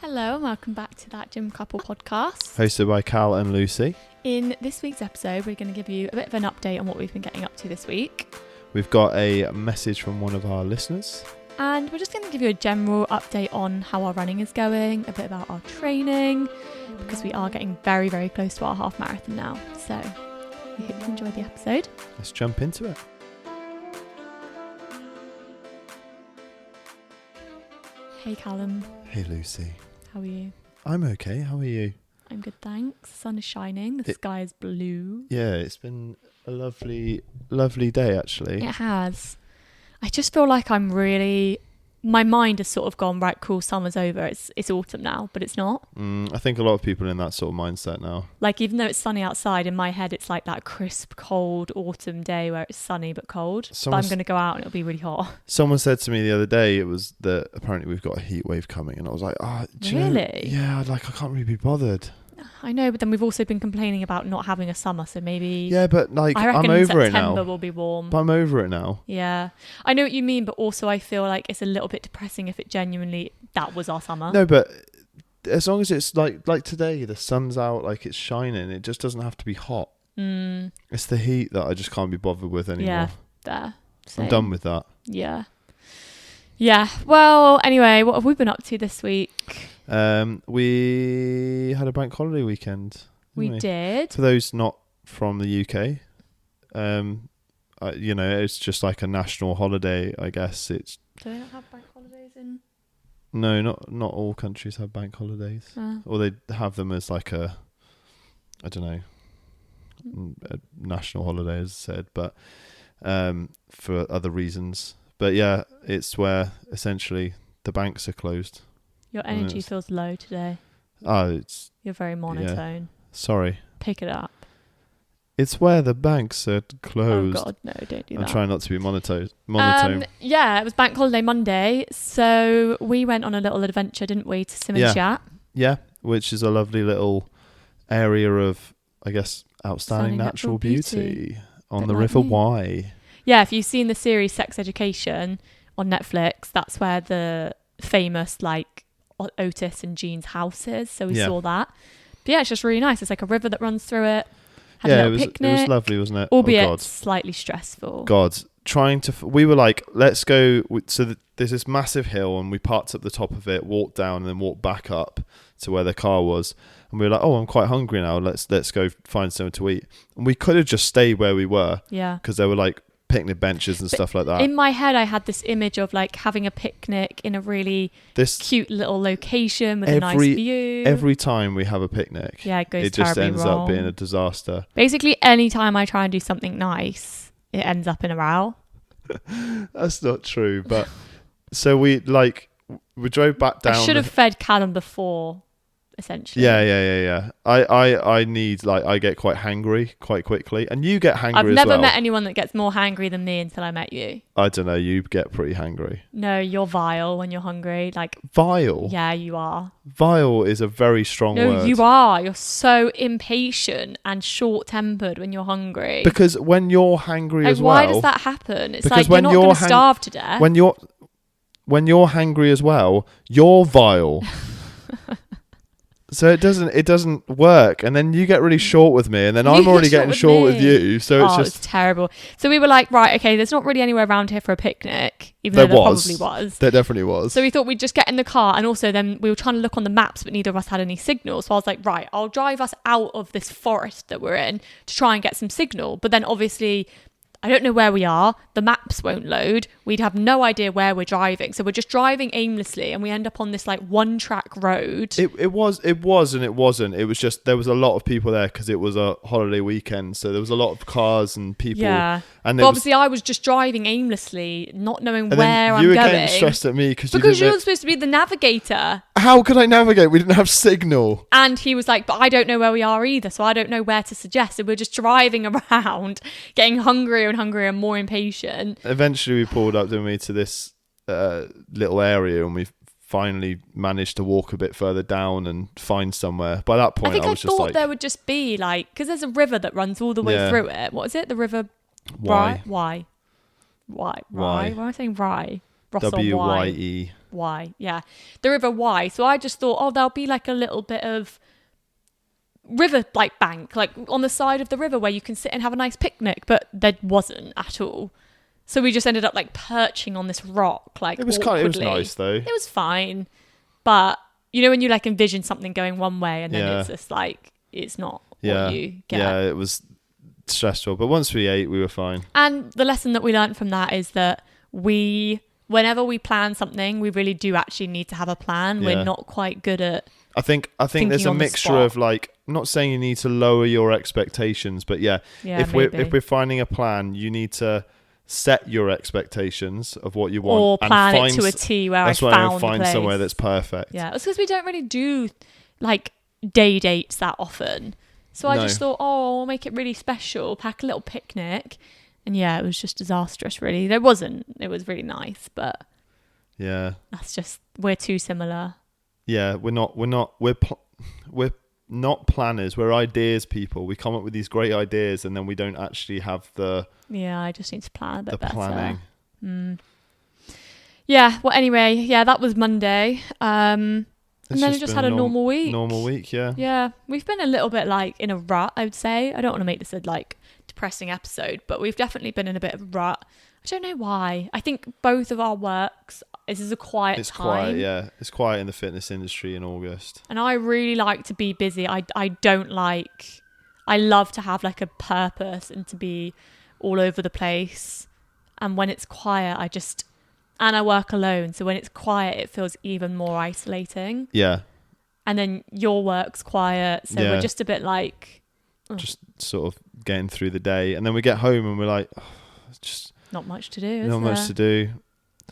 Hello and welcome back to That Gym Couple podcast. Hosted by Cal and Lucy. In this week's episode, we're going to give you a bit of an update on what we've been getting up to this week. We've got a message from one of our listeners. And we're just going to give you a general update on how our running is going, a bit about our training, because we are getting very, very close to our half marathon now. So we hope you enjoy the episode. Let's jump into it. Hey Callum. Hey Lucy. How are you? I'm okay. How are you? I'm good, thanks. The sun is shining. The sky is blue. Yeah, it's been a lovely, lovely day actually. It has. I just feel like my mind has sort of gone, right, cool, summer's over. It's autumn now, but it's not. I think a lot of people are in that sort of mindset now. Like, even though it's sunny outside, in my head, it's like that crisp, cold autumn day where it's sunny but cold. But I'm going to go out and it'll be really hot. Someone said to me the other day, it was that apparently we've got a heat wave coming. And I was like, really? Yeah, I can't really be bothered. I know, but then we've also been complaining about not having a summer, so maybe... Yeah, but I reckon I'm over it now. September will be warm. But I'm over it now. Yeah. I know what you mean, but also I feel like it's a little bit depressing if it genuinely... That was our summer. No, but as long as it's like today, the sun's out, like it's shining, it just doesn't have to be hot. It's the heat that I just can't be bothered with anymore. Yeah, there. Same. I'm done with that. Yeah. Yeah. Well, anyway, what have we been up to this week? We had a bank holiday weekend. We did. For those not from the UK, it's just like a national holiday, I guess. Do they not have bank holidays in? No, not all countries have bank holidays. Or they have them as like a national holiday, as I said, but for other reasons. But yeah, it's where essentially the banks are closed. Your energy feels low today. You're very monotone. Yeah. Sorry. Pick it up. It's where the banks are closed. Oh God, no, don't do that. I'm trying not to be monotone. Yeah, it was bank holiday Monday, so we went on a little adventure, didn't we, to Simonshat? Yeah, which is a lovely little area of, I guess, outstanding natural beauty on the River Wye. Yeah, if you've seen the series Sex Education on Netflix, that's where the famous Otis and Jean's house is. So we saw that. But yeah, it's just really nice. It's like a river that runs through it. Had a little picnic. It was lovely, wasn't it? Albeit slightly stressful. God, we were like, let's go. So there's this massive hill, and we parked up the top of it, walked down, and then walked back up to where the car was. And we were like, oh, I'm quite hungry now. Let's go find something to eat. And we could have just stayed where we were. Yeah. Because there were like picnic benches and stuff like that. In my head, I had this image of like having a picnic in a really cute little location with a nice view. Every time we have a picnic, it just ends up being a disaster. Basically, any time I try and do something nice, it ends up in a row. That's not true, but so we drove back down. I should have fed Callum before. Essentially. Yeah. I need, I get quite hangry quite quickly, and you get hangry as well. I've never met anyone that gets more hangry than me until I met you. I don't know, you get pretty hangry. No, you're vile when you're hungry. Vile? Yeah, you are. Vile is a very strong word. No, you are. You're so impatient and short-tempered when you're hungry. Because when you're hangry as well... Why does that happen? It's like you're not going to starve to death. When you're hangry as well, you're vile. So it doesn't work, and then you get really short with me, and then I'm already getting short with you. So it's terrible. So we were like, right, okay, there's not really anywhere around here for a picnic, even though there probably was. There definitely was. So we thought we'd just get in the car, and also then we were trying to look on the maps, but neither of us had any signal. So I was like, right, I'll drive us out of this forest that we're in to try and get some signal. But then obviously, I don't know where we are. The maps won't load. We'd have no idea where we're driving. So we're just driving aimlessly, and we end up on this one track road. It was and it wasn't. It was just, there was a lot of people there because it was a holiday weekend. So there was a lot of cars and people. Yeah. And obviously I was just driving aimlessly, not knowing where I'm going. You were getting stressed at me because you're supposed to be the navigator. How could I navigate? We didn't have signal. And he was like, but I don't know where we are either, so I don't know where to suggest. So we're just driving around, getting hungrier and hungrier and more impatient. Eventually we pulled up, didn't we, to this little area, and we finally managed to walk a bit further down and find somewhere. By that point, I thought there would just be because there's a river that runs all the way through it. What is it? The river Wye. Why am I saying Rye? WYE. Wye. Yeah, the River Wye. So I just thought, oh, there'll be like a little bit of river like bank like on the side of the river where you can sit and have a nice picnic, but there wasn't at all. So we just ended up like perching on this rock like It was awkwardly. it was nice though. It was fine, but you know when you like envision something going one way and then Yeah. it's just like it's not Yeah. what you get. Yeah, it was stressful, but once we ate we were fine. And the lesson that we learned from that is that whenever we plan something, we really do actually need to have a plan. Yeah. We're not quite good at I think there's a on the mixture spot. of like, I'm not saying you need to lower your expectations, but if we're finding a plan, you need to set your expectations of what you want or plan and it to a T where that's I why found I find the place. somewhere that's perfect. Yeah, it's because we don't really do like day dates that often. So I No. just thought, oh, I'll make it really special, pack a little picnic. And yeah, it was just disastrous, really. It was really nice, but Yeah. that's just, we're too similar. Yeah, we're not planners. We're ideas people. We come up with these great ideas and then we don't actually have the Yeah, I just need to plan a bit better. planning. Yeah, well, anyway, yeah, that was Monday. And It's then I just been had a normal week. Normal week, yeah. Yeah, we've been a little bit like in a rut, I would say. I don't want to make this a like depressing episode, but we've definitely been in a bit of a rut. I don't know why. I think both of our works, this is a quiet It's time. quiet, yeah. It's quiet in the fitness industry in August. And I really like to be busy. I love to have like a purpose and to be all over the place. And when it's quiet, and I work alone. So when it's quiet, it feels even more isolating. Yeah. And then your work's quiet. So we're just a bit like... Just sort of getting through the day. And then we get home and we're like, it's just... Not much to do, is Not there? much to do.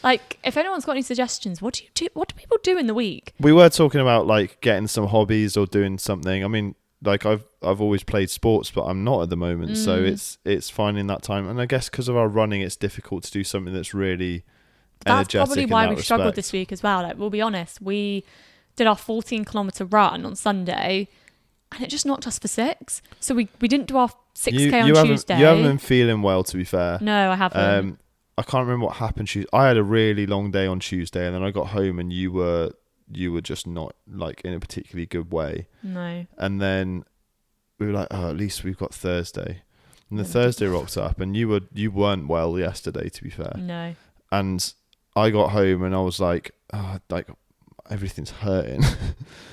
Like, if anyone's got any suggestions, what do people do in the week? We were talking about like getting some hobbies or doing something. I mean, like I've always played sports, but I'm not at the moment. So it's finding that time. And I guess because of our running, it's difficult to do something that's really That's energetic. probably in why that we struggled respect. this week as well. Like, we'll be honest, we did our 14-kilometer run on Sunday, and it just knocked us for 6. So we didn't do our 6K on Tuesday. You haven't been feeling well, to be fair. No, I haven't. I can't remember what happened. I had a really long day on Tuesday, and then I got home, and you were just not like in a particularly good way. No. And then we were like, oh, at least we've got Thursday. And the Thursday rocked up, and you weren't well yesterday, to be fair. No. And I got home, and I was like, oh, like everything's hurting.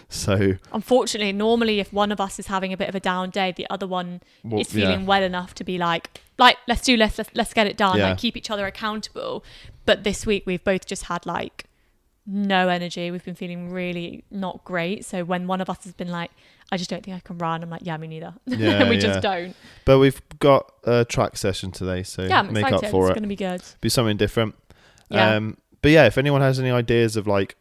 So unfortunately, normally if one of us is having a bit of a down day, the other one is feeling well enough to be like let's get it done, like keep each other accountable. But this week we've both just had like no energy. We've been feeling really not great. So when one of us has been like, I just don't think I can run, I'm like, yeah, me neither. Yeah, we just don't. But we've got a track session today, so yeah, I'm make excited. up for it's it. going to be good. Be something different. Yeah. But yeah, if anyone has any ideas of like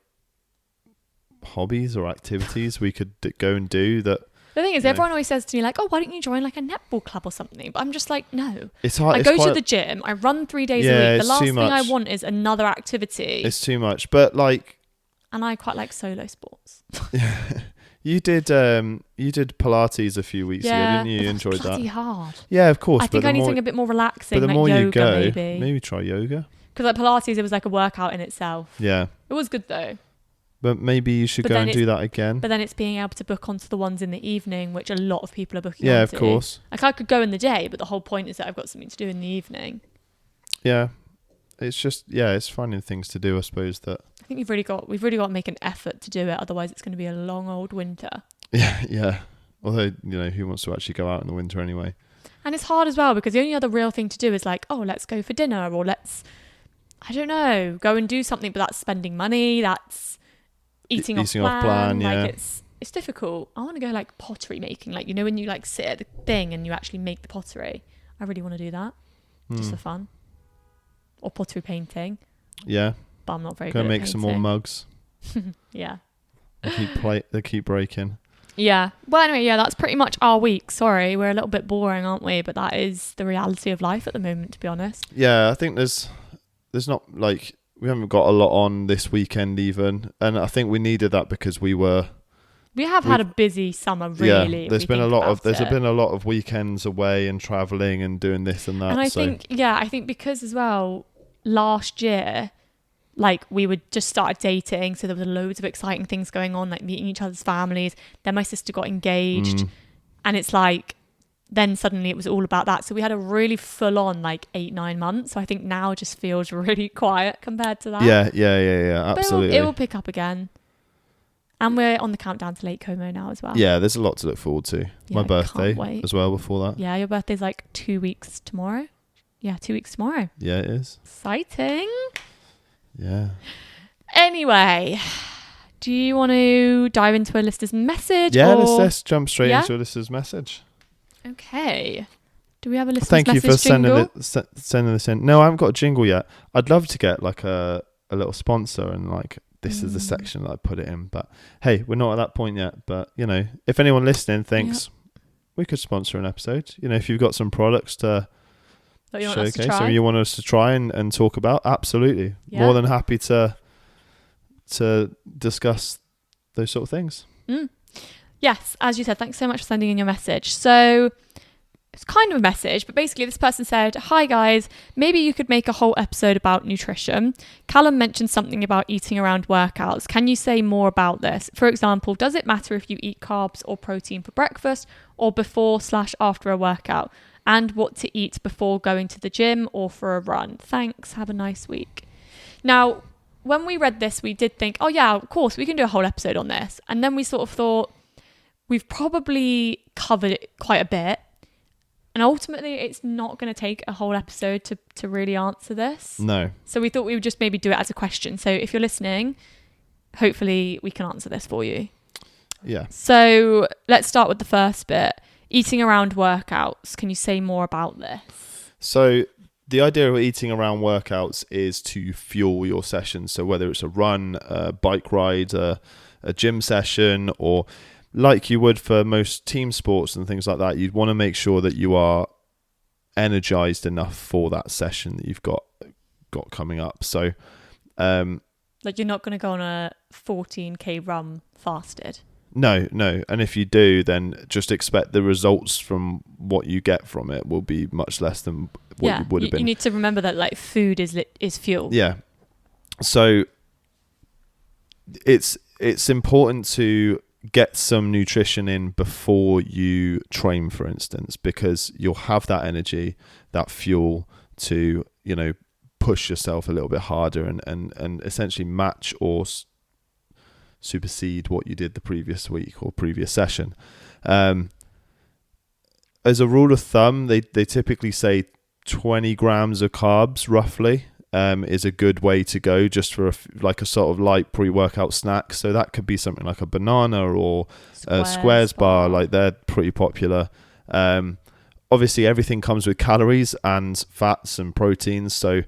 hobbies or activities we could go and do that. The thing is, everyone always says to me like, oh, why don't you join like a netball club or something? But I'm just like, no. It's hard. I go to the gym. I run 3 days a week. The last thing I want is another activity. It's too much. But and I quite like solo sports. You did Pilates a few weeks ago, didn't you? You enjoyed that. Bloody hard. Yeah, of course. I think I need something a bit more relaxing. But the like more yoga, you go, maybe try yoga. Because like Pilates, it was like a workout in itself. Yeah. It was good though. But maybe you should go and do that again. But then it's being able to book onto the ones in the evening, which a lot of people are booking Yeah, onto. of course. Like I could go in the day, but the whole point is that I've got something to do in the evening. Yeah. It's just, it's finding things to do, I suppose, that... I think we've really got to make an effort to do it. Otherwise, it's going to be a long old winter. Yeah. Although, who wants to actually go out in the winter anyway? And it's hard as well because the only other real thing to do is like, oh, let's go for dinner or let's, I don't know, go and do something. But that's spending money. That's eating off plan. Like it's difficult. I want to go like pottery making. Like, when you like sit at the thing and you actually make the pottery. I really want to do that just for fun. Or pottery painting. Yeah. But I'm not very good at painting. Go make some more mugs. Yeah. They keep breaking. Yeah. Well, anyway, that's pretty much our week. Sorry, we're a little bit boring, aren't we? But that is the reality of life at the moment, to be honest. Yeah, I think there's not like we haven't got a lot on this weekend even, and I think we needed that because we have had a busy summer, really. Yeah, there's been a lot of weekends away and traveling and doing this and that. And I think because as well, last year like we would just started dating, so there was loads of exciting things going on, like meeting each other's families. Then my sister got engaged, and it's like then suddenly it was all about that. So we had a really full on like 8-9 months. So I think now just feels really quiet compared to that. Yeah. Absolutely. But it will pick up again. And we're on the countdown to Lake Como now as well. Yeah, there's a lot to look forward to. My birthday as well before that. Yeah, your birthday's like 2 weeks tomorrow. Yeah, 2 weeks tomorrow. Yeah, it is. Exciting. Yeah. Anyway, do you want to dive into a listener's message? Yeah, let's jump straight into a listener's message. Okay. Do we have a listener's Thank message you for jingle? sending this in. No, I haven't got a jingle yet. I'd love to get like a little sponsor and like this is the section that I put it in. But hey, we're not at that point yet. But, you know, if anyone listening thinks we could sponsor an episode, you know, if you've got some products to showcase or you want us to try and talk about, absolutely. Yeah. More than happy to discuss those sort of things. Yes, as you said, thanks so much for sending in your message. So it's kind of a message, but basically this person said, "Hi guys, maybe you could make a whole episode about nutrition. Callum mentioned something about eating around workouts. Can you say more about this? For example, does it matter if you eat carbs or protein for breakfast or before/after a workout? And what to eat before going to the gym or for a run? Thanks, have a nice week." Now, when we read this, we did think, oh yeah, of course, we can do a whole episode on this. And then we sort of thought, we've probably covered it quite a bit. And ultimately, it's not going to take a whole episode to really answer this. No. So we thought we would just maybe do it as a question. So if you're listening, hopefully we can answer this for you. Yeah. So let's start with the first bit. Eating around workouts. Can you say more about this? So the idea of eating around workouts is to fuel your sessions. So whether it's a run, a bike ride, a gym session, or like you would for most team sports and things like that, you'd want to make sure that you are energized enough for that session that you've got coming up. So like you're not going to go on a 14k run fasted. No. And if you do, then just expect the results from what you get from it will be much less than what you would have been. You need to remember that like food is fuel. Yeah. So it's important to get some nutrition in before you train, for instance, because you'll have that energy, that fuel to, you know, push yourself a little bit harder and essentially match or supersede what you did the previous week or previous session. As a rule of thumb, they typically say 20 grams of carbs roughly is a good way to go, just for a sort of light pre-workout snack. So that could be something like a banana or a Squares bar. Like they're pretty popular. Obviously everything comes with calories and fats and proteins, so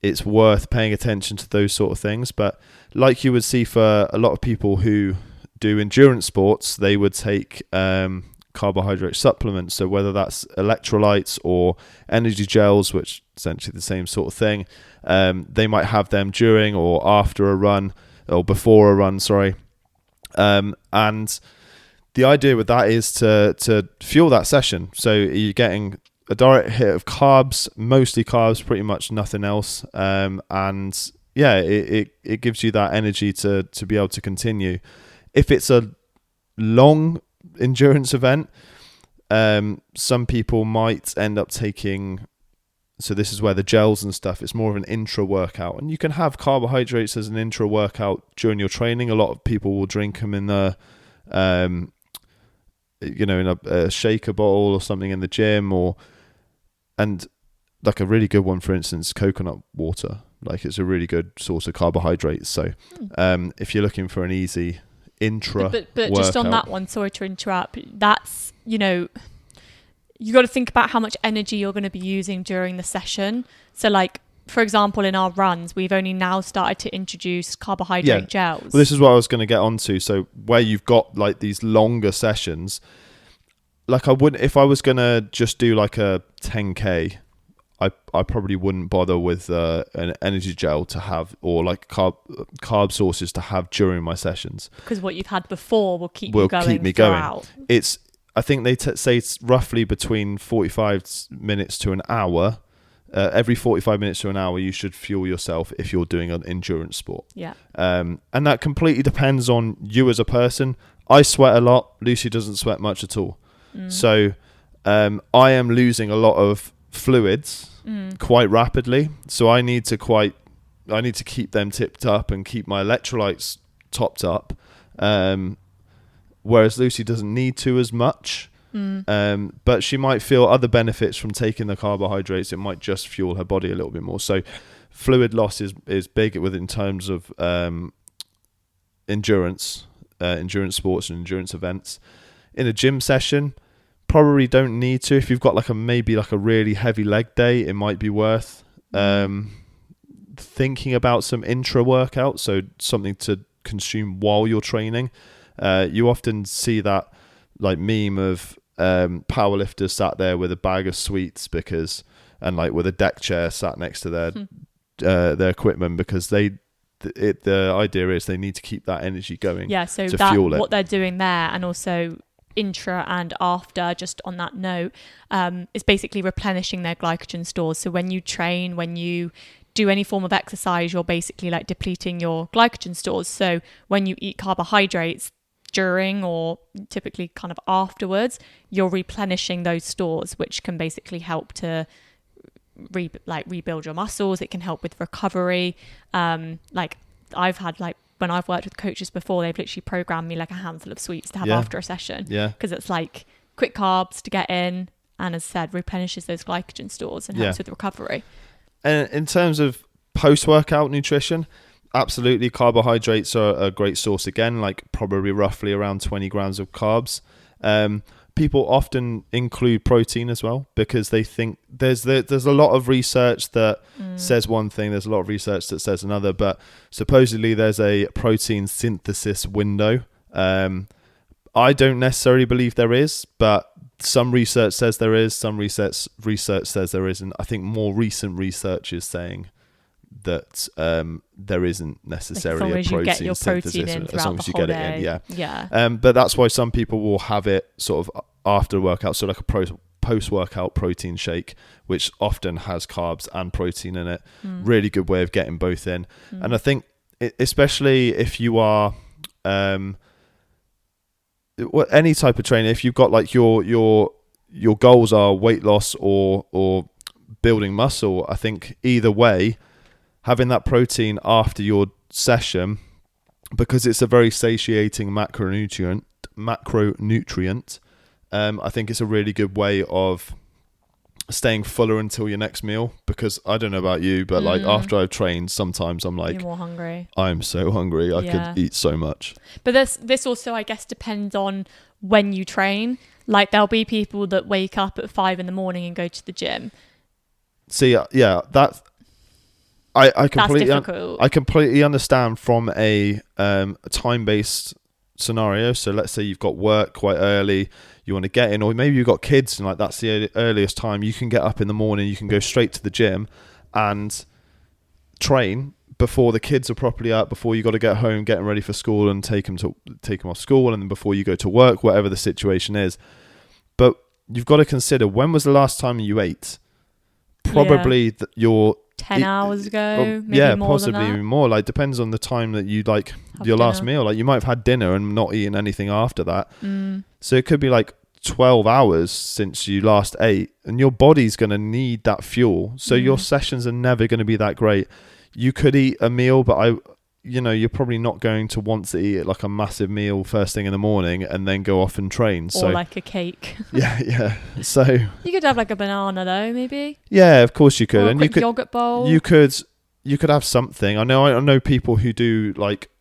it's worth paying attention to those sort of things. But like you would see for a lot of people who do endurance sports, they would take carbohydrate supplements. So whether that's electrolytes or energy gels, which essentially the same sort of thing, they might have them during or after a run or before a run, and the idea with that is to fuel that session. So you're getting a direct hit of carbs, mostly carbs, pretty much nothing else, and yeah, it gives you that energy to be able to continue. If it's a long endurance event, some people might end up taking, so this is where the gels and stuff, it's more of an intra workout, and you can have carbohydrates as an intra workout during your training. A lot of people will drink them in the in a shaker bottle or something in the gym, and like a really good one, for instance, coconut water. Like it's a really good source of carbohydrates. So if you're looking for an easy intra but workout, just on that one, sorry to interrupt, that's, you got to think about how much energy you're going to be using during the session. So like, for example, in our runs, we've only now started to introduce carbohydrate gels. Well, this is what I was going to get onto. So where you've got like these longer sessions, like I wouldn't, if I was going to just do like a 10K, I probably wouldn't bother with an energy gel to have, or like carb sources to have during my sessions. Because what you've had before will keep me going. I think they say it's roughly between 45 minutes to an hour every 45 minutes to an hour, you should fuel yourself if you're doing an endurance sport. Yeah. And that completely depends on you as a person. I sweat a lot. Lucy doesn't sweat much at all. So I am losing a lot of fluids quite rapidly. So I need to keep them tipped up and keep my electrolytes topped up. Whereas Lucy doesn't need to as much. But she might feel other benefits from taking the carbohydrates. It might just fuel her body a little bit more. So fluid loss is big in terms of endurance sports and endurance events. In a gym session, probably don't need to. If you've got maybe a really heavy leg day, it might be worth thinking about some intra workout, so something to consume while you're training. You often see that meme of powerlifters sat there with a bag of sweets and with a deck chair sat next to their equipment, because the idea is they need to keep that energy going. Yeah, so to fuel it. What they're doing there, and also intra and after, just on that note, is basically replenishing their glycogen stores. So when you train, when you do any form of exercise, you're basically depleting your glycogen stores. So when you eat carbohydrates during, or typically kind of afterwards, you're replenishing those stores, which can basically help to rebuild your muscles. It can help with recovery. I've had when I've worked with coaches before, they've literally programmed me a handful of sweets to have after a session. Yeah, because it's quick carbs to get in, and as said, replenishes those glycogen stores and helps with recovery. And in terms of post-workout nutrition, absolutely, carbohydrates are a great source again, probably roughly around 20 grams of carbs. People often include protein as well, because they think there's a lot of research that says one thing, there's a lot of research that says another, but supposedly there's a protein synthesis window. I don't necessarily believe there is, but some research says there is, some research says there isn't. I think more recent research is saying that there isn't necessarily a protein synthesis as long as you get it in. Yeah. But that's why some people will have it sort of after workout, so a post-workout protein shake, which often has carbs and protein in it. Really good way of getting both in. And I think especially if you are any type of trainer, if you've got your goals are weight loss or building muscle, I think either way, having that protein after your session, because it's a very satiating macronutrient, I think it's a really good way of staying fuller until your next meal. Because I don't know about you, but after I've trained, sometimes I'm you're more hungry. I'm so hungry. I could eat so much. But this also, I guess, depends on when you train. There'll be people that wake up at 5 a.m. and go to the gym. See, that I completely that's difficult. I completely understand from a time-based scenario. So let's say you've got work quite early, you want to get in, or maybe you've got kids and that's the earliest time you can get up in the morning, you can go straight to the gym and train before the kids are properly up, before you got to get home, getting ready for school and take them off school, and then before you go to work, whatever the situation is. But you've got to consider, when was the last time you ate? Probably your 10 hours ago, maybe more possibly than that. even more. Depends on the time that you have your last meal. You might have had dinner and not eaten anything after that. So it could be 12 hours since you last ate, and your body's going to need that fuel. So your sessions are never going to be that great. You could eat a meal, but you're probably not going to want to eat a massive meal first thing in the morning and then go off and train. Or a cake. Yeah. So you could have a banana though, maybe. Yeah, of course you could. Or and a quick yogurt bowl. You could have something. I know people who do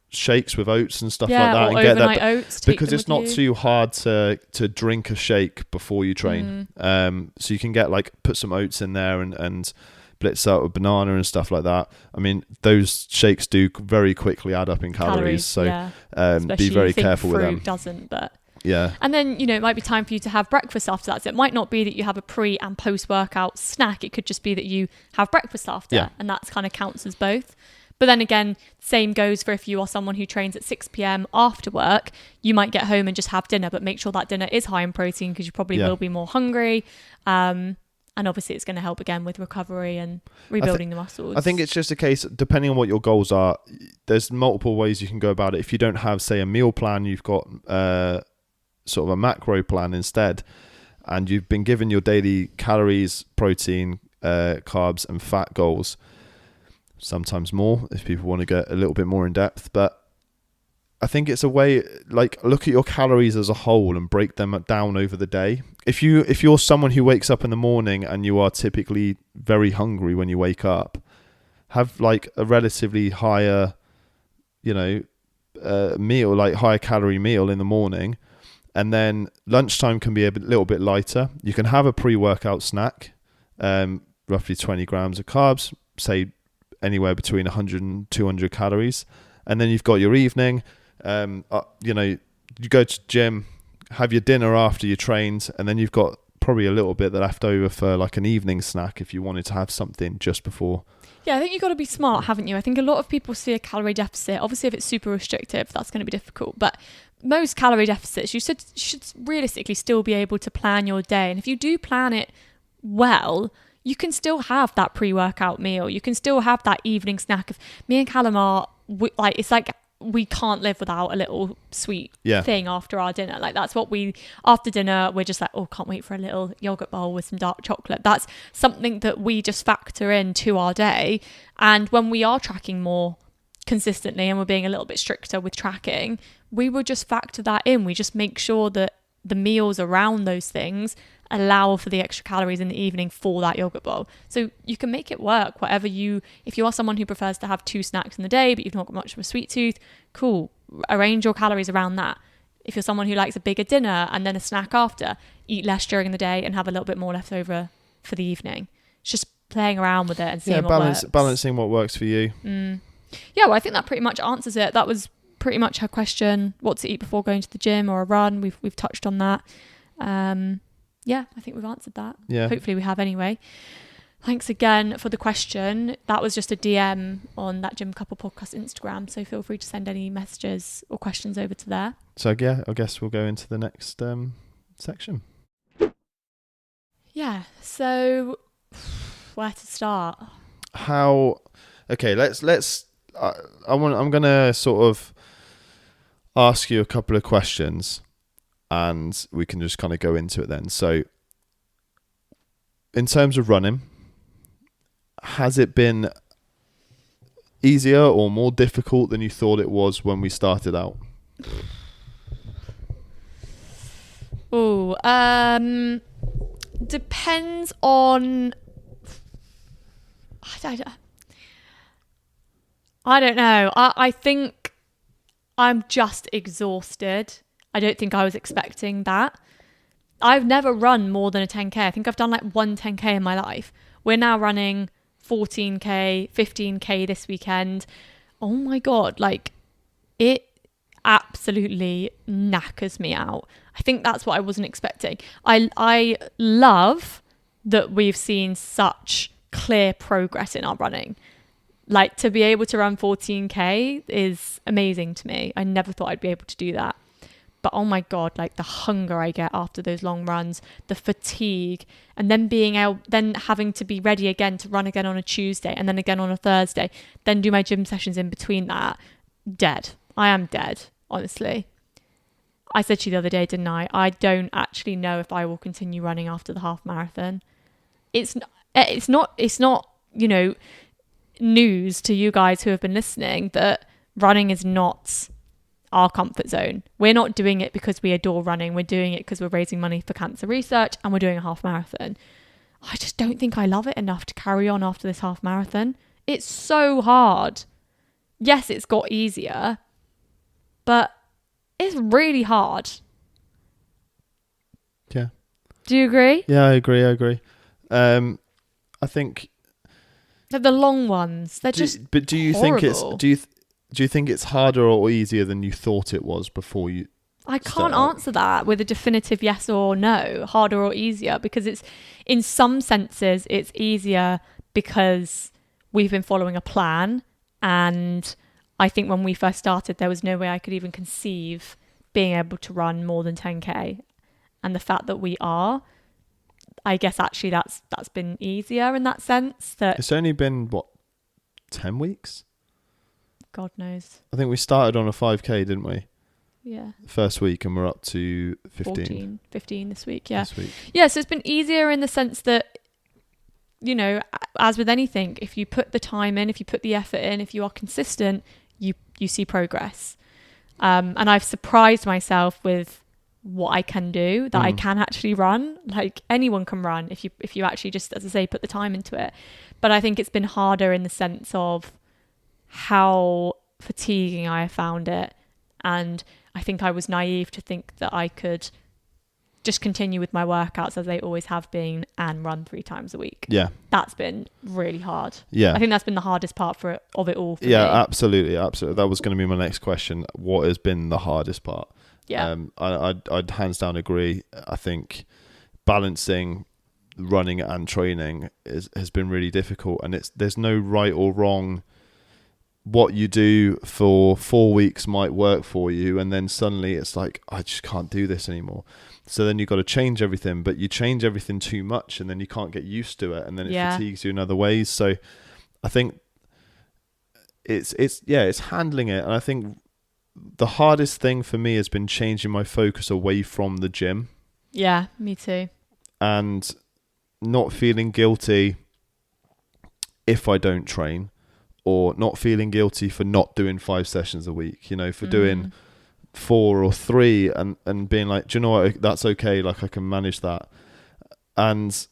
shakes with oats and stuff like that, or and get overnight that oats, because it's not too hard to drink a shake before you train. So you can get put some oats in there and blitz out with banana and stuff like that. I mean, those shakes do very quickly add up in calories, so be very careful with them. Fruit doesn't, but yeah. And then it might be time for you to have breakfast after that. So it might not be that you have a pre and post workout snack. It could just be that you have breakfast after, and that's kind of counts as both. But then again, same goes for if you are someone who trains at 6 p.m. after work, you might get home and just have dinner, but make sure that dinner is high in protein because you probably will be more hungry. And obviously it's going to help again with recovery and rebuilding the muscles. I think it's just a case, depending on what your goals are, there's multiple ways you can go about it. If you don't have, say, a meal plan, you've got sort of a macro plan instead, and you've been given your daily calories, protein, carbs and fat goals, sometimes more if people want to get a little bit more in depth. But I think it's a way, like, look at your calories as a whole and break them down over the day. If you're someone who wakes up in the morning and you are typically very hungry when you wake up, have like a relatively higher, meal, like higher calorie meal in the morning, and then lunchtime can be a little bit lighter. You can have a pre-workout snack, roughly 20 grams of carbs, say anywhere between 100 and 200 calories, and then you've got your evening. You go to gym, have your dinner after you trained, and then you've got probably a little bit left over for like an evening snack if you wanted to have something just before. Yeah, I think you've got to be smart, haven't you? I think a lot of people see a calorie deficit. Obviously, if it's super restrictive, that's going to be difficult. But most calorie deficits, you should realistically still be able to plan your day. And if you do plan it well, you can still have that pre-workout meal. You can still have that evening snack. If me and Callum are it's like we can't live without a little sweet thing after our dinner. Like that's what after dinner, we're just like, oh, can't wait for a little yogurt bowl with some dark chocolate. That's something that we just factor into our day. And when we are tracking more consistently and we're being a little bit stricter with tracking, we will just factor that in. We just make sure that the meals around those things allow for the extra calories in the evening for that yogurt bowl. So you can make it work, if you are someone who prefers to have 2 snacks in the day, but you've not got much of a sweet tooth, cool. Arrange your calories around that. If you're someone who likes a bigger dinner and then a snack after, eat less during the day and have a little bit more left over for the evening. It's just playing around with it and seeing what works. Balancing what works for you. Yeah, well, I think that pretty much answers it. That was pretty much her question. What to eat before going to the gym or a run. We've touched on that. Yeah, I think we've answered that. Yeah. Hopefully we have anyway. Thanks again for the question. That was just a DM on that Gym Couple Podcast Instagram. So feel free to send any messages or questions over to there. So yeah, I guess we'll go into the next section. Yeah. So where to start? Okay, let's I'm going to sort of ask you a couple of questions and we can just kind of go into it then. So in terms of running, has it been easier or more difficult than you thought it was when we started out? Depends on... I don't know. I think I'm just exhausted. I don't think I was expecting that. I've never run more than a 10K. I think I've done like one 10K in my life. We're now running 14K, 15K this weekend. Oh my God, like it absolutely knackers me out. I think that's what I wasn't expecting. I love that we've seen such clear progress in our running. Like to be able to run 14K is amazing to me. I never thought I'd be able to do that. But oh my God, like the hunger I get after those long runs, the fatigue, and then having to be ready again to run again on a Tuesday and then again on a Thursday, then do my gym sessions in between that. Dead. I am dead, honestly. I said to you the other day, didn't I? I don't actually know if I will continue running after the half marathon. It's not, news to you guys who have been listening that running is not our comfort zone. We're not doing it because we adore running. We're doing it because we're raising money for cancer research and we're doing a half marathon. I just don't think I love it enough to carry on after this half marathon. It's so hard. Yes, it's got easier, but it's really hard. Yeah. Do you agree? Yeah, I agree. I think They're the long ones. They're just But do you horrible. Do you think it's harder or easier than you thought it was before you? I can't answer that with a definitive yes or no, harder or easier, because it's in some senses it's easier because we've been following a plan, and I think when we first started there was no way I could even conceive being able to run more than 10k, and the fact that we are, I guess actually that's been easier in that sense. That It's only been, what, 10 weeks? God knows. I think we started on a 5K, didn't we? Yeah. First week, and we're up to 15. 15 this week. Yeah. This week. Yeah. So it's been easier in the sense that, you know, as with anything, if you put the time in, if you put the effort in, if you are consistent, you see progress. And I've surprised myself with what I can do, that I can actually run. Like anyone can run if you actually just, as I say, put the time into it. But I think it's been harder in the sense of how fatiguing I have found it. And I think I was naive to think that I could just continue with my workouts as they always have been and run 3 times a week. Yeah. That's been really hard. Yeah. I think that's been the hardest part of it all for yeah, me. absolutely. That was going to be my next question. What has been the hardest part? Yeah. I'd hands down agree. I think balancing running and training has been really difficult, and there's no right or wrong. What you do for 4 weeks might work for you, and then suddenly it's like, I just can't do this anymore. So then you've got to change everything, but you change everything too much, and then you can't get used to it, and then it fatigues you in other ways. So I think it's handling it, and I think the hardest thing for me has been changing my focus away from the gym. Yeah, me too. And not feeling guilty if I don't train, or not feeling guilty for not doing 5 sessions a week, you know, for doing 4 or 3 and being like, do you know what, that's okay, like I can manage that. And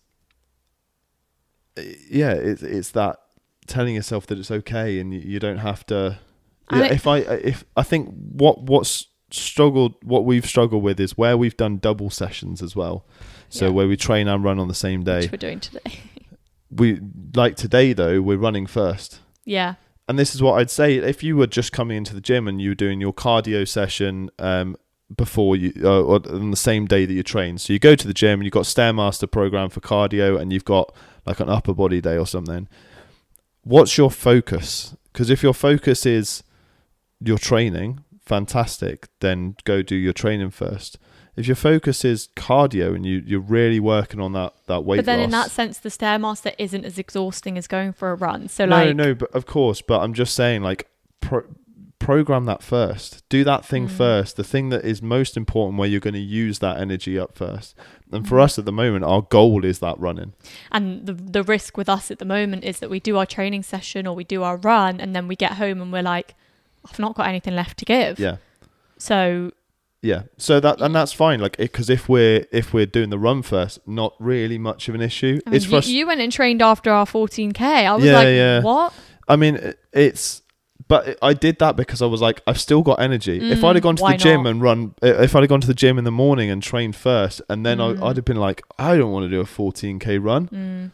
yeah, it's that telling yourself that it's okay, and you don't have to. If I think what we've struggled with is where we've done double sessions as well. So where we train and run on the same day. Which we're doing today. We like today though, we're running first. Yeah. And this is what I'd say, if you were just coming into the gym and you were doing your cardio session before you, or on the same day that you train. So you go to the gym and you've got Stairmaster program for cardio, and you've got like an upper body day or something. What's your focus? Because if your focus is your training, fantastic, then go do your training first. If your focus is cardio and you're really working on that weight loss. But then in that sense, the Stairmaster isn't as exhausting as going for a run. So No, but of course. But I'm just saying, like, program that first. Do that thing first. The thing that is most important, where you're going to use that energy up first. And for us at the moment, our goal is that running. And the risk with us at the moment is that we do our training session or we do our run, and then we get home and we're like, I've not got anything left to give. Yeah. So... Yeah, so that's fine. Like, because if we're doing the run first, not really much of an issue. I mean, you went and trained after our 14K. I was what? I mean, but I did that because I was like, I've still got energy. If I'd have gone to the gym and run, if I'd have gone to the gym in the morning and trained first, and then I'd have been like, I don't want to do a 14K run.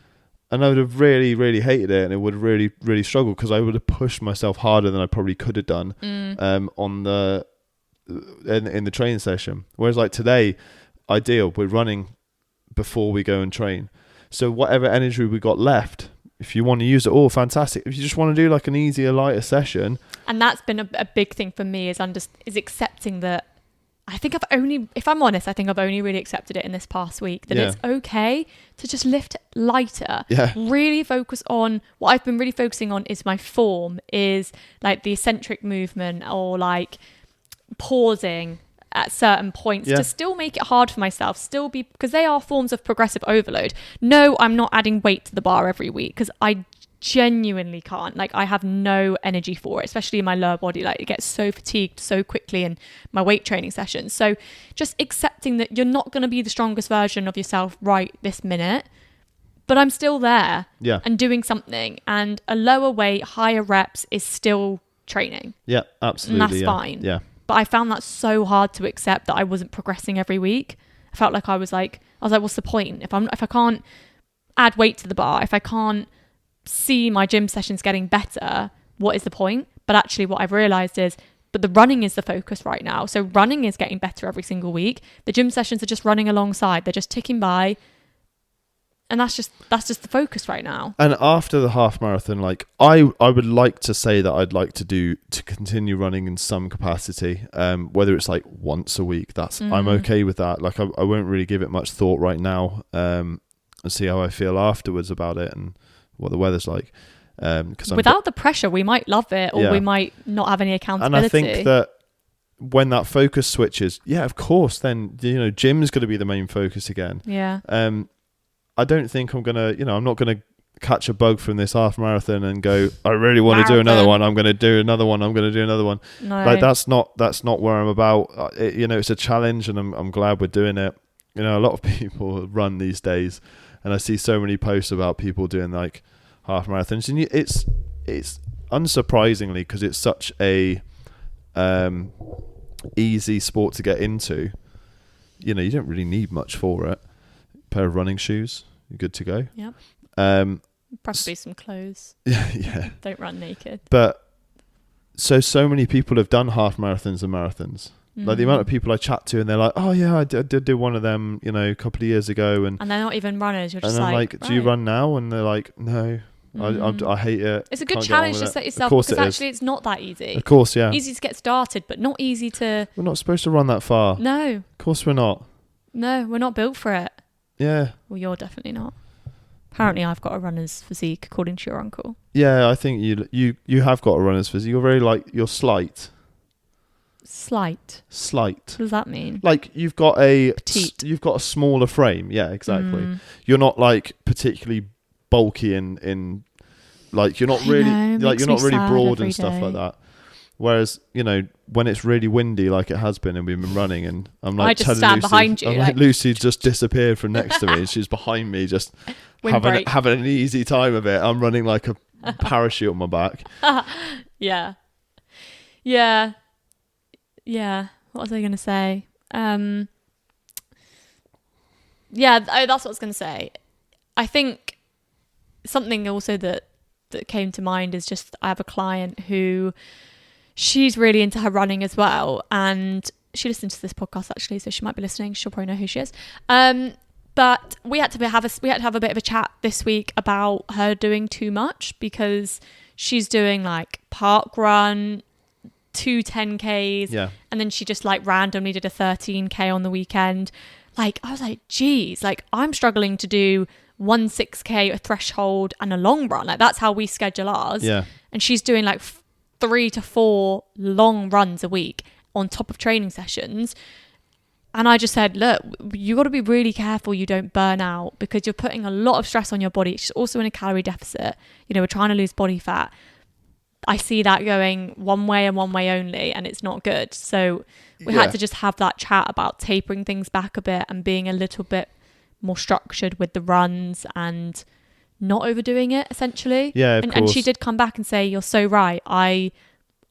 And I would have really, really hated it, and it would have really, really struggled, because I would have pushed myself harder than I probably could have done in the training session. Whereas like today, ideal, we're running before we go and train. So whatever energy we got left, if you want to use it all, fantastic. If you just want to do like an easier, lighter session. And that's been a big thing for me, is accepting that. I think if I'm honest, I think I've only really accepted it in this past week, that it's okay to just lift lighter. Yeah. Really focus on what I've been really focusing on is my form, is like the eccentric movement, or like pausing at certain points to still make it hard for myself, because they are forms of progressive overload. No, I'm not adding weight to the bar every week, because I genuinely can't. Like, I have no energy for it, especially in my lower body. Like, it gets so fatigued so quickly in my weight training sessions. So just accepting that you're not going to be the strongest version of yourself right this minute, but I'm still there and doing something, and a lower weight, higher reps is still training. Yeah, absolutely. And that's fine. Yeah. But I found that so hard to accept, that I wasn't progressing every week. I felt like I was like, what's the point? If I can't add weight to the bar, if I can't see my gym sessions getting better, what is the point? But actually what I've realized is, but the running is the focus right now. So running is getting better every single week. The gym sessions are just running alongside. They're just ticking by. And that's just the focus right now. And after the half marathon, like I would like to say that I'd like to continue running in some capacity, whether it's like once a week. I'm okay with that. Like I won't really give it much thought right now. see how I feel afterwards about it and what the weather's like. Because without the pressure, we might love it, or we might not have any accountability. And I think that when that focus switches, of course, then gym's going to be the main focus again. Yeah. I don't think I'm gonna, I'm not gonna catch a bug from this half marathon and go, I really want to do another one. I'm going to do another one. I'm going to do another one. No. Like that's not where I'm about. It's a challenge, and I'm glad we're doing it. A lot of people run these days, and I see so many posts about people doing like half marathons, and it's unsurprisingly, because it's such a easy sport to get into. You don't really need much for it. Pair of running shoes, you're good to go. Yep. Probably some clothes. Yeah. Don't run naked. But so many people have done half marathons and marathons. Like the amount of people I chat to, and they're like, "Oh yeah, I did do one of them, a couple of years ago." And they're not even runners. You're just and I'm like, right. "Do you run now?" And they're like, "No, I hate it." It's a good challenge to set yourself, because actually it's not that easy. Of course, yeah. Easy to get started, but not easy to. We're not supposed to run that far. No. Of course we're not. No, we're not built for it. Yeah. Well, you're definitely not. Apparently, I've got a runner's physique, according to your uncle. Yeah, I think you have got a runner's physique. You're very you're slight. Slight. Slight. What does that mean? Like you've got a petite. You've got a smaller frame. Yeah, exactly. You're not particularly bulky in like you're not really you're not really broad and stuff like that. Whereas, when it's really windy like it has been and we've been running, and I'm like, I just stand behind you. I'm like, Lucy just disappeared from next to me and she's behind me just having an easy time of it. I'm running like a parachute on my back. Yeah. Yeah. Yeah. What was I going to say? That's what I was going to say. I think something also that came to mind is just I have a client who she's really into her running as well, and she listens to this podcast actually, so she might be listening. She'll probably know who she is. But we had to have a bit of a chat this week about her doing too much, because she's doing like park run, 2 10Ks, and then she just randomly did a 13K on the weekend. I was like, geez, I'm struggling to do 1 6K, a threshold, and a long run. That's how we schedule ours. Yeah. And she's doing 3 to 4 long runs a week on top of training sessions. And I just said, look, you got to be really careful you don't burn out, because you're putting a lot of stress on your body. She's also in a calorie deficit. We're trying to lose body fat. I see that going one way and one way only, and it's not good. So we had to just have that chat about tapering things back a bit and being a little bit more structured with the runs and not overdoing it, essentially. Yeah, of course. And she did come back and say, you're so right. I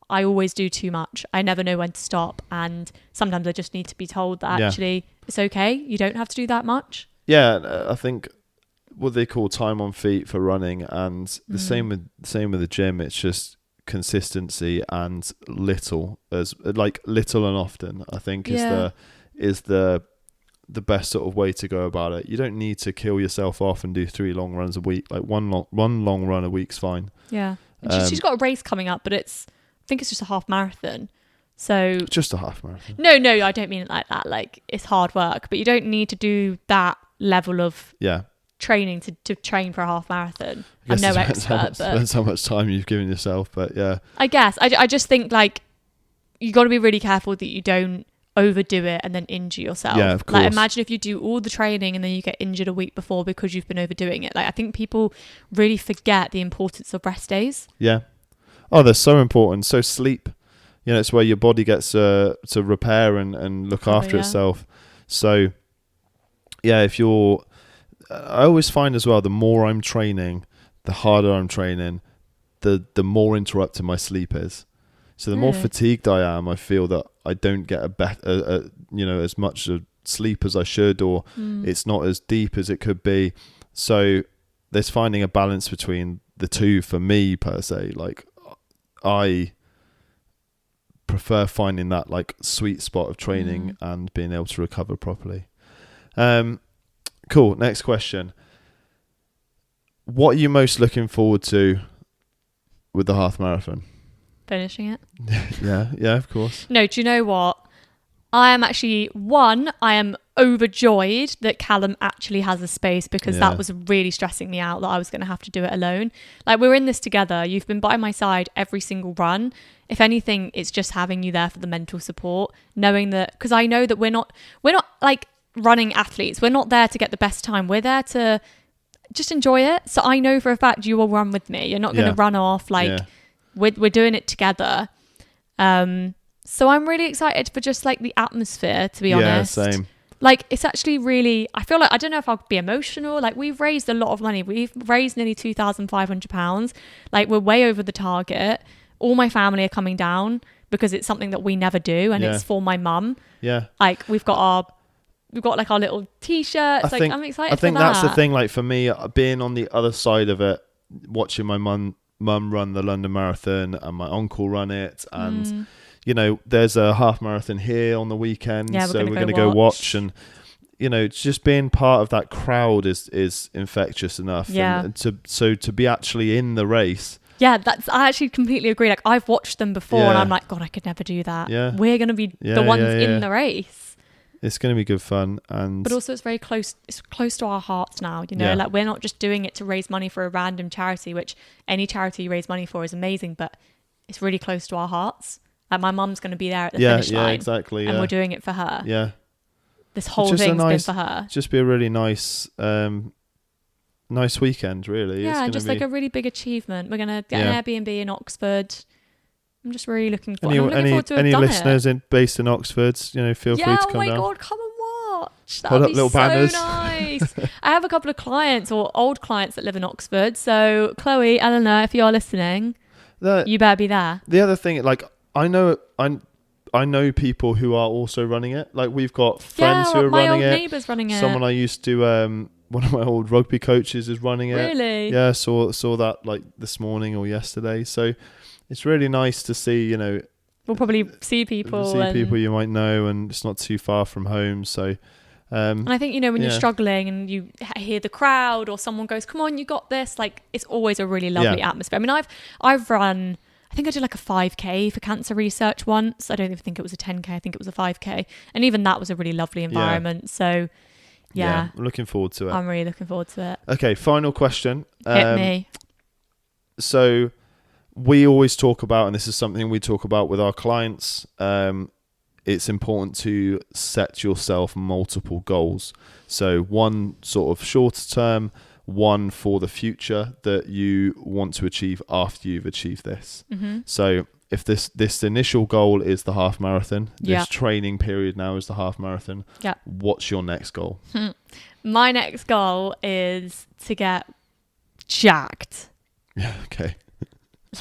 always do too much. I never know when to stop. And sometimes I just need to be told that actually it's okay. You don't have to do that much. Yeah, I think what they call time on feet for running, and the same with the gym. It's just consistency and little and often. I think is the best sort of way to go about it. You don't need to kill yourself off and do 3 long runs a week. One long run a week's fine. Yeah, and she's got a race coming up, but I think it's just a half marathon. So just a half marathon. No, I don't mean it like that. It's hard work, but you don't need to do that level of training to train for a half marathon. I'm no expert, but depends how much time you've given yourself. But yeah, I guess I just think you got to be really careful that you don't overdo it and then injure yourself. Yeah, of course. Imagine if you do all the training and then you get injured a week before because you've been overdoing it. I think people really forget the importance of rest days. Yeah. Oh, they're so important. So sleep, it's where your body gets to repair and look after itself. So yeah, I always find as well, the more I'm training, the harder I'm training, the more interrupted my sleep is. So the more fatigued I am, I feel that I don't get as much sleep as I should, or it's not as deep as it could be. So there's finding a balance between the two for me per se. I prefer finding that sweet spot of training and being able to recover properly. Cool. Next question. What are you most looking forward to with the half marathon? Finishing it. Yeah, of course. No, do you know what? I am overjoyed that Callum actually has a space, because that was really stressing me out that I was going to have to do it alone. Like, we're in this together. You've been by my side every single run. If anything, it's just having you there for the mental support, knowing that, because I know that we're not like running athletes. We're not there to get the best time. We're there to just enjoy it. So I know for a fact you will run with me. You're not going to run off. Like, we're doing it together. So I'm really excited for just like the atmosphere, to be honest. Yeah, same. Like, it's actually really, I feel like, I don't know if I'll be emotional. Like, we've raised a lot of money. We've raised nearly £2,500. Like, we're way over the target. All my family are coming down because it's something that we never do, and it's for my mum. Yeah. Like, we've got like our little t-shirts. I'm excited for that. I think that's the thing. Like, for me, being on the other side of it, watching my mum run the London Marathon and my uncle run it, and you know, there's a half marathon here on the weekend, so we're going to go watch. And you know, just being part of that crowd is infectious enough. Yeah. And to be actually in the race. Yeah, I actually completely agree. Like, I've watched them before, and I'm like, God, I could never do that. Yeah. We're going to be the ones in the race. It's going to be good fun, but also it's very close. It's close to our hearts now. You know, like, we're not just doing it to raise money for a random charity, which any charity you raise money for is amazing, but it's really close to our hearts. Like, my mum's going to be there at the finish line. Yeah, exactly. And we're doing it for her. Yeah. This whole thing's been for her. Just be a really nice weekend, really. Yeah, and just like a really big achievement. We're going to get an Airbnb in Oxford. I'm just really looking forward to have done any listeners based in Oxford, you know, feel free to come down. Yeah, oh my God, come and watch. That would be so banners. Nice. I have a couple of clients, or old clients, that live in Oxford. So, Chloe, Eleanor, if you're listening, you better be there. The other thing, like, I know people who are also running it. Like, we've got friends who are running it. My old neighbour's running it. Someone I used to, one of my old rugby coaches is running it. Really? Yeah, saw that like this morning or yesterday. So it's really nice to see, you know. We'll probably see people you might know, and it's not too far from home. So, and I think, you know, when you're struggling and you hear the crowd or someone goes, "Come on, you got this!" Like, it's always a really lovely atmosphere. I mean, I've run. I think I did like a 5K for cancer research once. I don't even think it was a 10K. I think it was a 5K, and even that was a really lovely environment. Yeah. So, yeah, I'm looking forward to it. I'm really looking forward to it. Okay, final question. Hit me. So, we always talk about, and this is something we talk about with our clients, it's important to set yourself multiple goals. So, one sort of shorter term, one for the future that you want to achieve after you've achieved this. Mm-hmm. So if this initial goal is the half marathon, this training period now is the half marathon, what's your next goal? My next goal is to get jacked. Yeah, okay.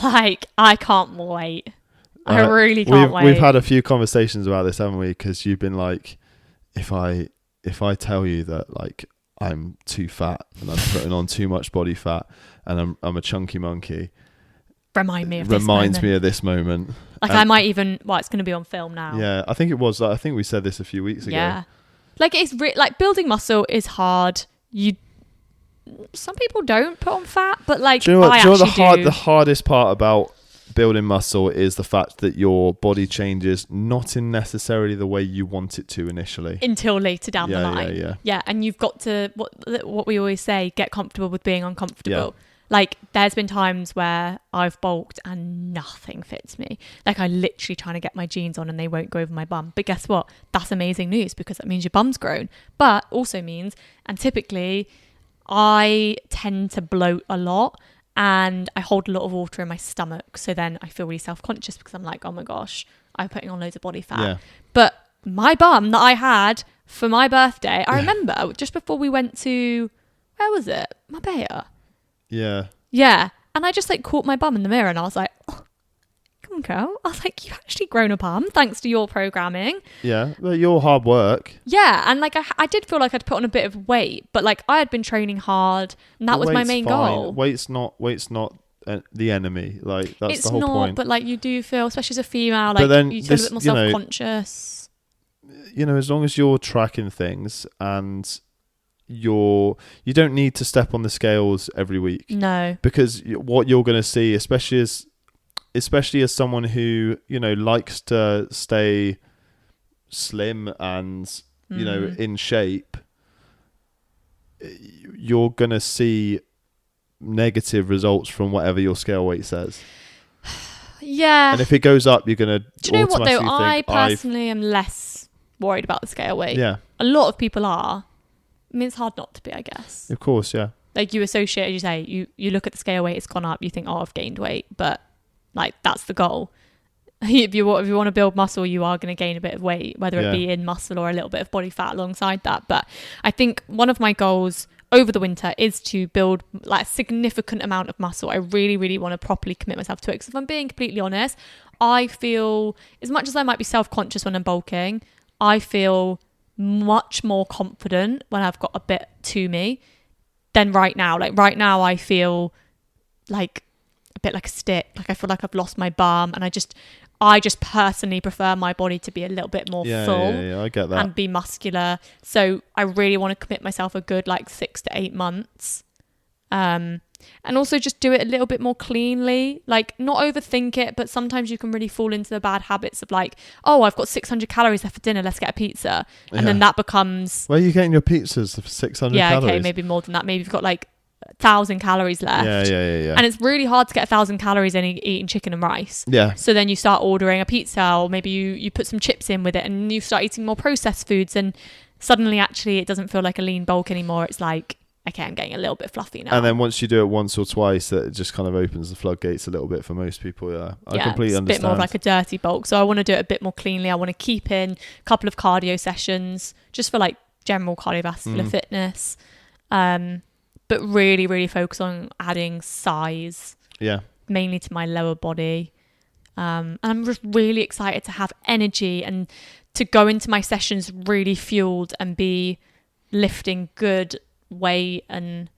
Like, I can't wait. I really can't wait. We've had a few conversations about this, haven't we? Because you've been like, if I tell you that, like, I'm too fat and I'm putting on too much body fat and I'm a chunky monkey. Reminds me of this moment. Like, I might even, it's going to be on film now. Yeah, I think it was. I think we said this a few weeks ago. Yeah. Like, it's like, building muscle is hard. Some people don't put on fat, but like, do you know what the hardest part about building muscle is the fact that your body changes not in necessarily the way you want it to initially, until later down the line. Yeah, and you've got to, what we always say, get comfortable with being uncomfortable. Like, there's been times where I've bulked and nothing fits me. Like, I literally trying to get my jeans on and they won't go over my bum. But guess what? That's amazing news, because that means your bum's grown. But also means, and typically I tend to bloat a lot, and I hold a lot of water in my stomach. So then I feel really self-conscious, because I'm like, oh my gosh, I'm putting on loads of body fat. Yeah. But my bum that I had for my birthday, I remember just before we went to, where was it? Marbella. Yeah. Yeah. And I just like caught my bum in the mirror and I was like, oh, come on, girl. I was like, you've actually grown a bum thanks to your programming. Yeah. Well, your hard work. Yeah. And like, I did feel like I'd put on a bit of weight, but like, I had been training hard and that was my main goal. Weight's not the enemy. Like, that's the whole point. It's not, but like, you do feel, especially as a female, like, you feel a bit more self-conscious. You know, as long as you're tracking things and you don't need to step on the scales every week. No. Because what you're going to see, especially as someone who, you know, likes to stay slim and in shape, you're gonna see negative results from whatever your scale weight says. Yeah. And if it goes up, you're gonna. Do you know what though? I personally am less worried about the scale weight. Yeah. A lot of people are. I mean, it's hard not to be, I guess. Of course, yeah. Like you associate, as you say, you look at the scale weight, it's gone up, you think, oh, I've gained weight, but like that's the goal. If you want to build muscle, you are going to gain a bit of weight, whether it be in muscle or a little bit of body fat alongside that. But I think one of my goals over the winter is to build like a significant amount of muscle. I really, really want to properly commit myself to it. Because if I'm being completely honest, I feel, as much as I might be self-conscious when I'm bulking, I feel much more confident when I've got a bit to me than right now. Like right now, I feel like a bit like a stick. Like I feel like I've lost my bum, and I just personally prefer my body to be a little bit more full. Yeah, I get that. And be muscular. So I really want to commit myself a good like 6 to 8 months. And also just do it a little bit more cleanly. Like not overthink it, but sometimes you can really fall into the bad habits of like, oh, I've got 600 calories left for dinner, let's get a pizza. And then that becomes... Where are you getting your pizzas for 600 calories? Yeah, okay, maybe more than that. Maybe you've got like 1,000 calories left. Yeah. And it's really hard to get 1,000 calories eating chicken and rice. Yeah. So then you start ordering a pizza, or maybe you put some chips in with it, and you start eating more processed foods, and suddenly actually it doesn't feel like a lean bulk anymore. It's like, okay, I'm getting a little bit fluffy now. And then once you do it once or twice, that just kind of opens the floodgates a little bit for most people. Yeah, I completely understand. It's a bit more of like a dirty bulk. So I want to do it a bit more cleanly. I want to keep in a couple of cardio sessions just for like general cardiovascular fitness. But really, really focus on adding size. Yeah. Mainly to my lower body. And I'm just really excited to have energy and to go into my sessions really fueled and be lifting good weight and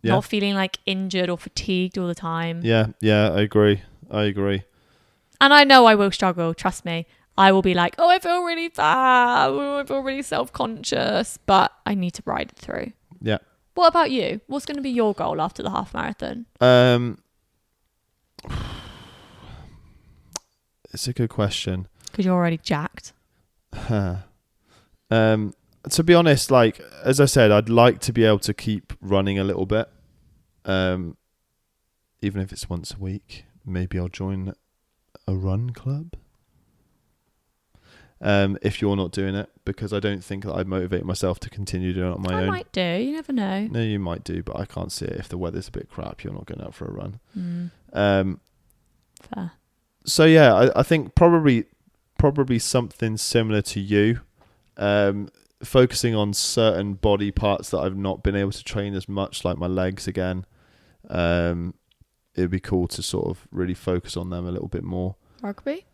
not feeling like injured or fatigued all the time. Yeah, I agree. And I know I will struggle, trust me. I will be like, oh, I feel really bad. Oh, I feel really self-conscious. But I need to ride it through. Yeah. What about you? What's going to be your goal after the half marathon? It's a good question. Because you're already jacked. To be honest, like as I said, I'd like to be able to keep running a little bit, even if it's once a week. Maybe I'll join a run club. If you're not doing it, because I don't think that I'd motivate myself to continue doing it on my own. I might do. You never know. No, you might do, but I can't see it. If the weather's a bit crap, you're not going out for a run. Fair. So yeah, I think probably something similar to you. Focusing on certain body parts that I've not been able to train as much, like my legs again. It'd be cool to sort of really focus on them a little bit more. Rugby?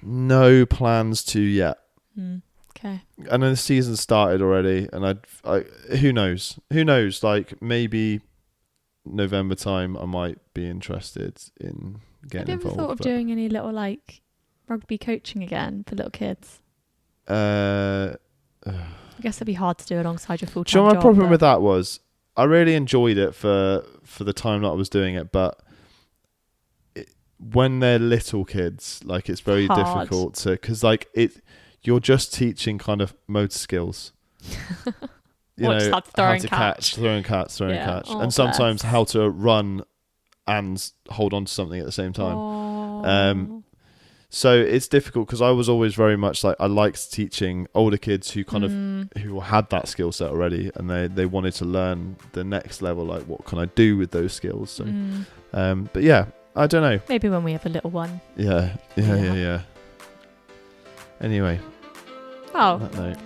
No plans to yet. Okay. And then the season started already, and I who knows? Like maybe November time, I might be interested in getting involved. Have you ever thought of doing any little like rugby coaching again for little kids? I guess it'd be hard to do alongside your full-time job. Do you know my problem with that was I really enjoyed it for the time that I was doing it, but when they're little kids, like it's very difficult to, because like you're just teaching kind of motor skills. You know, how to catch, throwing catch, and sometimes how to run and hold on to something at the same time. So it's difficult because I was always very much like, I liked teaching older kids who kind of who had that skill set already, and they wanted to learn the next level, like what can I do with those skills. So but yeah, I don't know, maybe when we have a little one. Yeah. Anyway, on that note,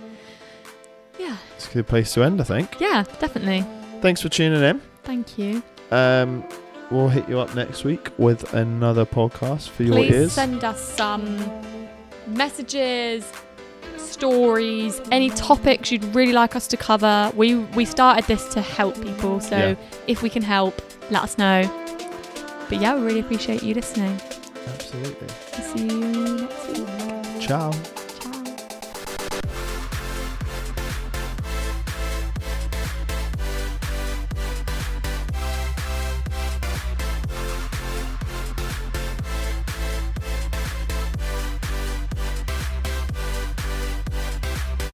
yeah, it's a good place to end, I think. Yeah, definitely. Thanks for tuning in. Thank you. We'll hit you up next week with another podcast for your ears. Please send us some messages, stories, any topics you'd really like us to cover. We started this to help people, so if we can help, let us know. But yeah, we really appreciate you listening. Absolutely. See you next week. Ciao.